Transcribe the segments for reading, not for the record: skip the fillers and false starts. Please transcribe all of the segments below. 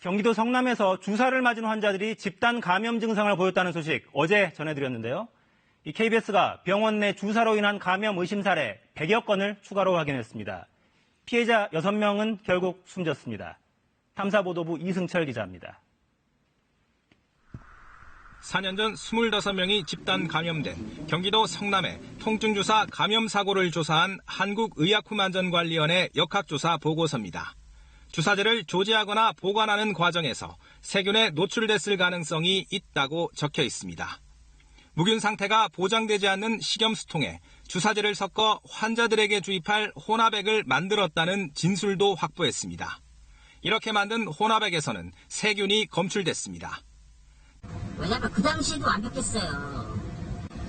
경기도 성남에서 주사를 맞은 환자들이 집단 감염 증상을 보였다는 소식 어제 전해드렸는데요. 이 KBS가 병원 내 주사로 인한 감염 의심 사례 100여 건을 추가로 확인했습니다. 피해자 6명은 결국 숨졌습니다. 탐사보도부 이승철 기자입니다. 4년 전 25명이 집단 감염된 경기도 성남의 통증주사 감염 사고를 조사한 한국의약품안전관리원회 역학조사 보고서입니다. 주사제를 조제하거나 보관하는 과정에서 세균에 노출됐을 가능성이 있다고 적혀 있습니다. 무균 상태가 보장되지 않는 식염수통에 주사제를 섞어 환자들에게 주입할 혼합액을 만들었다는 진술도 확보했습니다. 이렇게 만든 혼합액에서는 세균이 검출됐습니다. 왜냐면 그 당시에도 완벽했어요.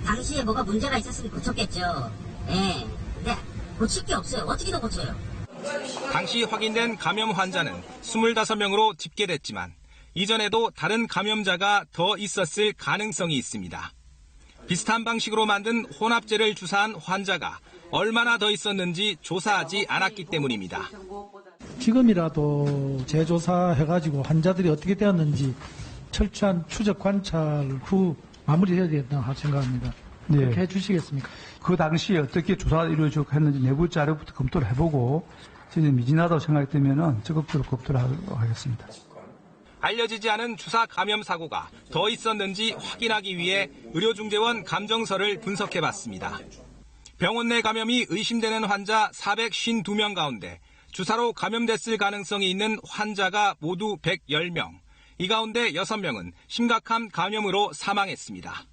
당시에 뭐가 문제가 있었으면 고쳤겠죠. 예. 근데 고칠 게 없어요. 어떻게 더 고쳐요? 당시 확인된 감염 환자는 25명으로 집계됐지만 이전에도 다른 감염자가 더 있었을 가능성이 있습니다. 비슷한 방식으로 만든 혼합제를 주사한 환자가 얼마나 더 있었는지 조사하지 않았기 때문입니다. 지금이라도 재조사해가지고 환자들이 어떻게 되었는지 철저한 추적 관찰 후 마무리해야 된다고 생각합니다. 그렇게 해주시겠습니까? 그 당시에 어떻게 조사가 이루어졌고 했는지 내부 자료부터 검토를 해보고 저는 미진하다고 생각되면 적극적으로 검토를 하도록 하겠습니다. 알려지지 않은 주사 감염 사고가 더 있었는지 확인하기 위해 의료중재원 감정서를 분석해봤습니다. 병원 내 감염이 의심되는 환자 452명 가운데 주사로 감염됐을 가능성이 있는 환자가 모두 110명. 이 가운데 6명은 심각한 감염으로 사망했습니다.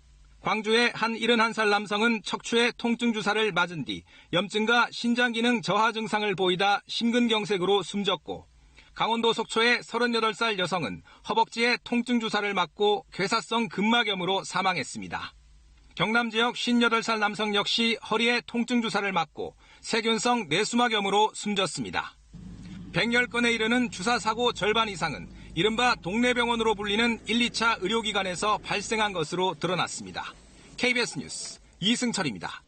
광주의 한 71살 남성은 척추에 통증 주사를 맞은 뒤 염증과 신장 기능 저하 증상을 보이다 심근경색으로 숨졌고, 강원도 속초의 38살 여성은 허벅지에 통증 주사를 맞고 괴사성 근막염으로 사망했습니다. 경남 지역 58살 남성 역시 허리에 통증 주사를 맞고 세균성 뇌수막염으로 숨졌습니다. 110건에 이르는 주사 사고 절반 이상은 이른바 동네병원으로 불리는 1, 2차 의료기관에서 발생한 것으로 드러났습니다. KBS 뉴스 이승철입니다.